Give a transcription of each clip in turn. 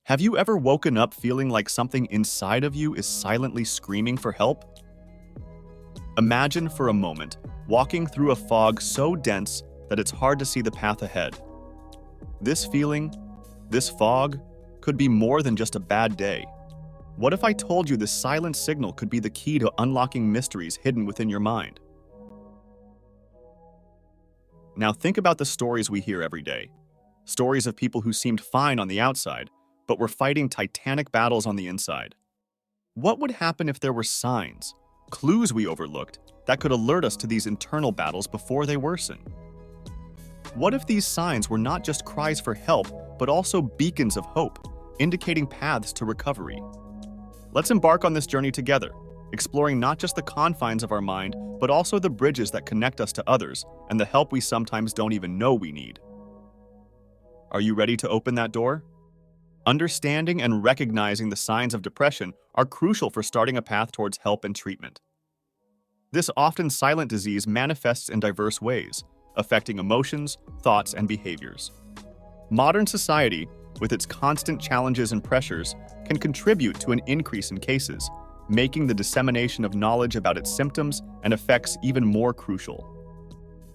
Have you ever woken up feeling like something inside of you is silently screaming for help? Imagine for a moment walking through a fog so dense that it's hard to see the path ahead. This feeling, this fog, could be more than just a bad day. What if I told you this silent signal could be the key to unlocking mysteries hidden within your mind? Now think about the stories we hear every day. Stories of people who seemed fine on the outside, but were fighting titanic battles on the inside. What would happen if there were signs, clues we overlooked, that could alert us to these internal battles before they worsen? What if these signs were not just cries for help, but also beacons of hope, indicating paths to recovery? Let's embark on this journey together, exploring not just the confines of our mind, but also the bridges that connect us to others and the help we sometimes don't even know we need. Are you ready to open that door? Understanding and recognizing the signs of depression are crucial for starting a path towards help and treatment. This often silent disease manifests in diverse ways, affecting emotions, thoughts, and behaviors. Modern society, with its constant challenges and pressures, can contribute to an increase in cases, making the dissemination of knowledge about its symptoms and effects even more crucial.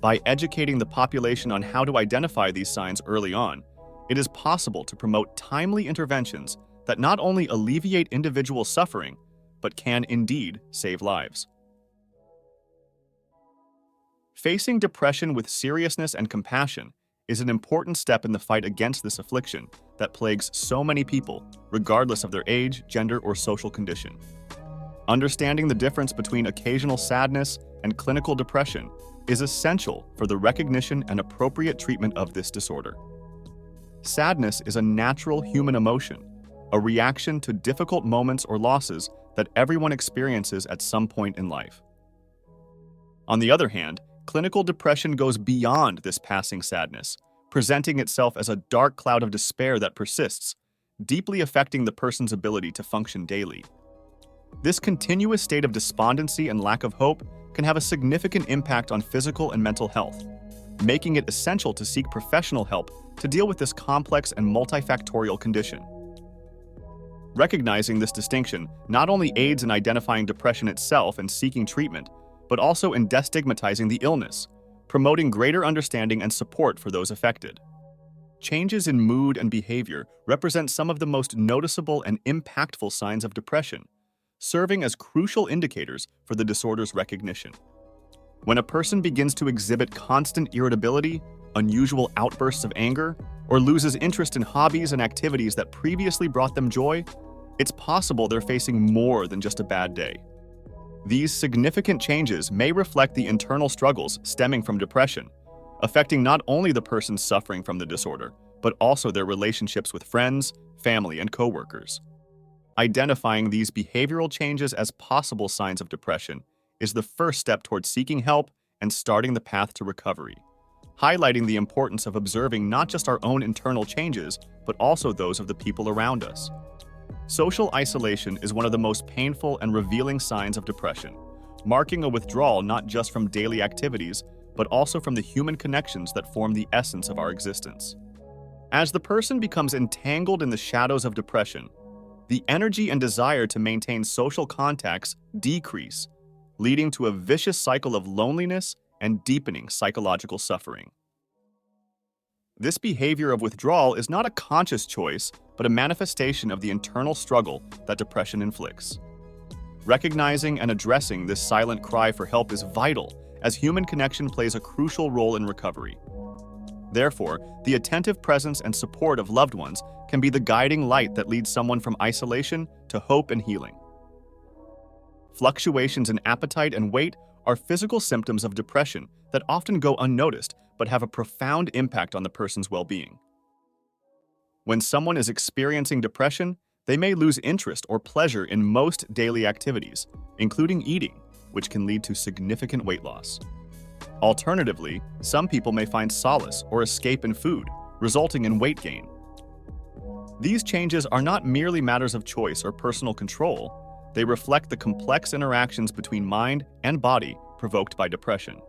By educating the population on how to identify these signs early on, it is possible to promote timely interventions that not only alleviate individual suffering, but can indeed save lives. Facing depression with seriousness and compassion is an important step in the fight against this affliction that plagues so many people, regardless of their age, gender, or social condition. Understanding the difference between occasional sadness and clinical depression is essential for the recognition and appropriate treatment of this disorder. Sadness is a natural human emotion, a reaction to difficult moments or losses that everyone experiences at some point in life. On the other hand, clinical depression goes beyond this passing sadness, presenting itself as a dark cloud of despair that persists, deeply affecting the person's ability to function daily. This continuous state of despondency and lack of hope can have a significant impact on physical and mental health, making it essential to seek professional help to deal with this complex and multifactorial condition. Recognizing this distinction not only aids in identifying depression itself and seeking treatment, but also in destigmatizing the illness, promoting greater understanding and support for those affected. Changes in mood and behavior represent some of the most noticeable and impactful signs of depression, serving as crucial indicators for the disorder's recognition. When a person begins to exhibit constant irritability, unusual outbursts of anger, or loses interest in hobbies and activities that previously brought them joy, it's possible they're facing more than just a bad day. These significant changes may reflect the internal struggles stemming from depression, affecting not only the person suffering from the disorder, but also their relationships with friends, family, and coworkers. Identifying these behavioral changes as possible signs of depression is the first step towards seeking help and starting the path to recovery, highlighting the importance of observing not just our own internal changes, but also those of the people around us. Social isolation is one of the most painful and revealing signs of depression, marking a withdrawal not just from daily activities, but also from the human connections that form the essence of our existence. As the person becomes entangled in the shadows of depression, the energy and desire to maintain social contacts decrease, leading to a vicious cycle of loneliness and deepening psychological suffering. This behavior of withdrawal is not a conscious choice, but a manifestation of the internal struggle that depression inflicts. Recognizing and addressing this silent cry for help is vital, as human connection plays a crucial role in recovery. Therefore, the attentive presence and support of loved ones can be the guiding light that leads someone from isolation to hope and healing. Fluctuations in appetite and weight are physical symptoms of depression that often go unnoticed but have a profound impact on the person's well-being. When someone is experiencing depression, they may lose interest or pleasure in most daily activities, including eating, which can lead to significant weight loss. Alternatively, some people may find solace or escape in food, resulting in weight gain. These changes are not merely matters of choice or personal control. They reflect the complex interactions between mind and body provoked by depression.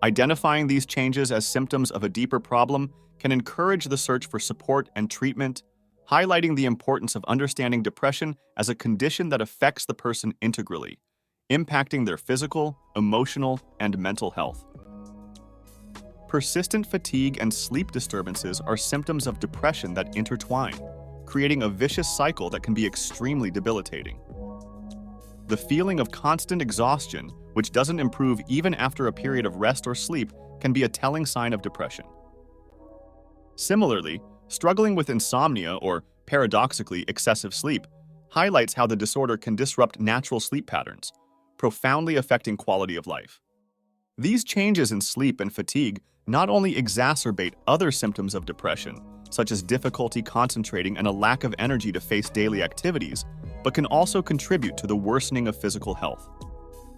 Identifying these changes as symptoms of a deeper problem can encourage the search for support and treatment, highlighting the importance of understanding depression as a condition that affects the person integrally, impacting their physical, emotional, and mental health. Persistent fatigue and sleep disturbances are symptoms of depression that intertwine, creating a vicious cycle that can be extremely debilitating. The feeling of constant exhaustion, which doesn't improve even after a period of rest or sleep, can be a telling sign of depression. Similarly, struggling with insomnia or, paradoxically, excessive sleep highlights how the disorder can disrupt natural sleep patterns, profoundly affecting quality of life. These changes in sleep and fatigue not only exacerbate other symptoms of depression, such as difficulty concentrating and a lack of energy to face daily activities, but can also contribute to the worsening of physical health.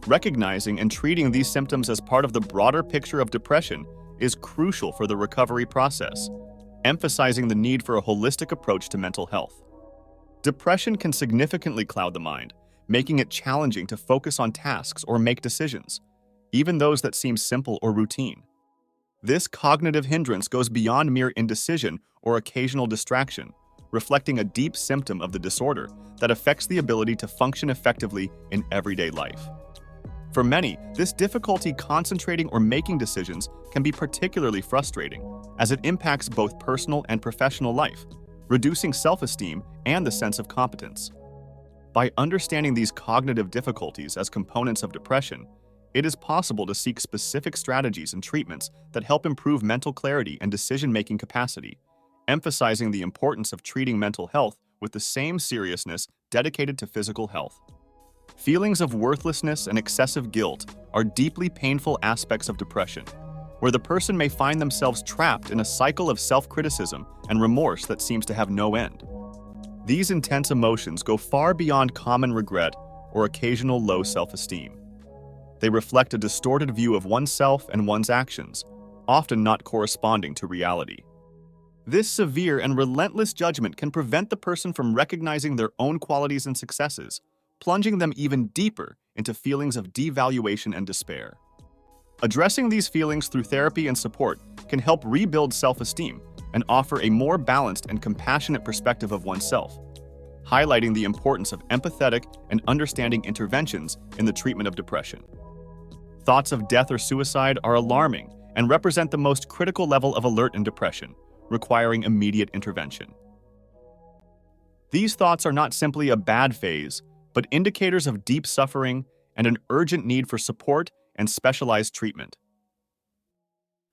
Recognizing and treating these symptoms as part of the broader picture of depression is crucial for the recovery process, emphasizing the need for a holistic approach to mental health. Depression can significantly cloud the mind, making it challenging to focus on tasks or make decisions, even those that seem simple or routine. This cognitive hindrance goes beyond mere indecision or occasional distraction, reflecting a deep symptom of the disorder that affects the ability to function effectively in everyday life. For many, this difficulty concentrating or making decisions can be particularly frustrating, as it impacts both personal and professional life, reducing self-esteem and the sense of competence. By understanding these cognitive difficulties as components of depression, it is possible to seek specific strategies and treatments that help improve mental clarity and decision-making capacity, emphasizing the importance of treating mental health with the same seriousness dedicated to physical health. Feelings of worthlessness and excessive guilt are deeply painful aspects of depression, where the person may find themselves trapped in a cycle of self-criticism and remorse that seems to have no end. These intense emotions go far beyond common regret or occasional low self-esteem. They reflect a distorted view of oneself and one's actions, often not corresponding to reality. This severe and relentless judgment can prevent the person from recognizing their own qualities and successes, plunging them even deeper into feelings of devaluation and despair. Addressing these feelings through therapy and support can help rebuild self-esteem and offer a more balanced and compassionate perspective of oneself, highlighting the importance of empathetic and understanding interventions in the treatment of depression. Thoughts of death or suicide are alarming and represent the most critical level of alert in depression, requiring immediate intervention. These thoughts are not simply a bad phase, but indicators of deep suffering and an urgent need for support and specialized treatment.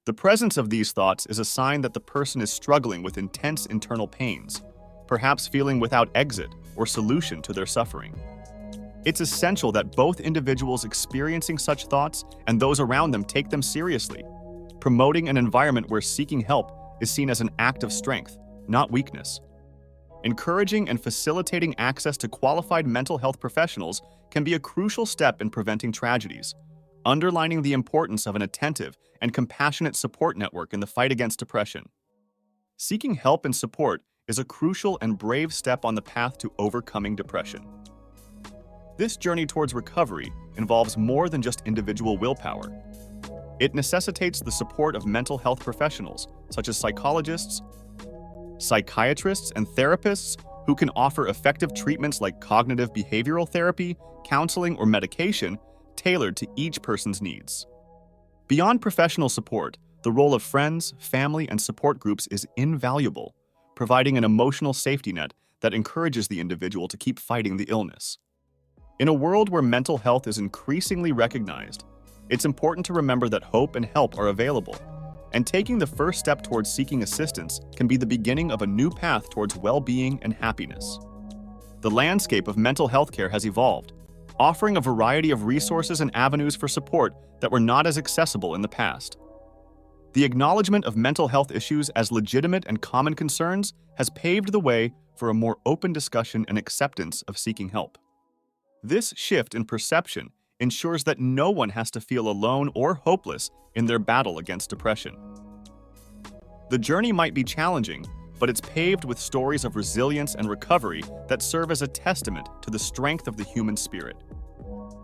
The presence of these thoughts is a sign that the person is struggling with intense internal pains, perhaps feeling without exit or solution to their suffering. It's essential that both individuals experiencing such thoughts and those around them take them seriously, promoting an environment where seeking help is seen as an act of strength, not weakness. Encouraging and facilitating access to qualified mental health professionals can be a crucial step in preventing tragedies, underlining the importance of an attentive and compassionate support network in the fight against depression. Seeking help and support is a crucial and brave step on the path to overcoming depression. This journey towards recovery involves more than just individual willpower. It necessitates the support of mental health professionals, such as psychologists, psychiatrists, and therapists who can offer effective treatments like cognitive behavioral therapy, counseling, or medication tailored to each person's needs. Beyond professional support, the role of friends, family, and support groups is invaluable, providing an emotional safety net that encourages the individual to keep fighting the illness. In a world where mental health is increasingly recognized, it's important to remember that hope and help are available, and taking the first step towards seeking assistance can be the beginning of a new path towards well-being and happiness. The landscape of mental health care has evolved, offering a variety of resources and avenues for support that were not as accessible in the past. The acknowledgement of mental health issues as legitimate and common concerns has paved the way for a more open discussion and acceptance of seeking help. This shift in perception ensures that no one has to feel alone or hopeless in their battle against depression. The journey might be challenging, but it's paved with stories of resilience and recovery that serve as a testament to the strength of the human spirit.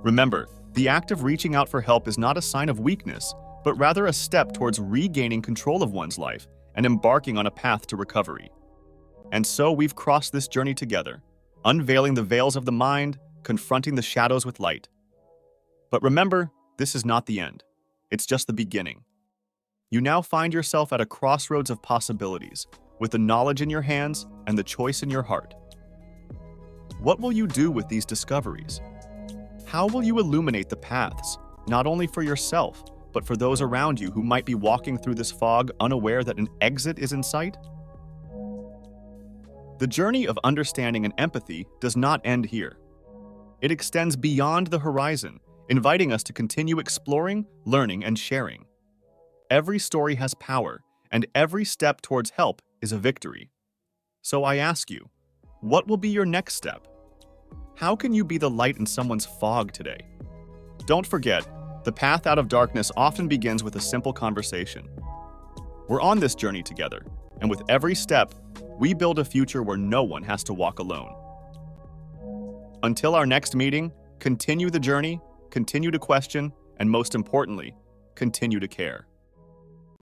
Remember, the act of reaching out for help is not a sign of weakness, but rather a step towards regaining control of one's life and embarking on a path to recovery. And so we've crossed this journey together, unveiling the veils of the mind, confronting the shadows with light. But remember, this is not the end. It's just the beginning. You now find yourself at a crossroads of possibilities, with the knowledge in your hands and the choice in your heart. What will you do with these discoveries? How will you illuminate the paths, not only for yourself, but for those around you who might be walking through this fog unaware that an exit is in sight? The journey of understanding and empathy does not end here. It extends beyond the horizon, inviting us to continue exploring, learning, and sharing. Every story has power, and every step towards help is a victory. So I ask you, what will be your next step? How can you be the light in someone's fog today? Don't forget, the path out of darkness often begins with a simple conversation. We're on this journey together, and with every step, we build a future where no one has to walk alone. Until our next meeting, continue the journey, continue to question, and most importantly, continue to care.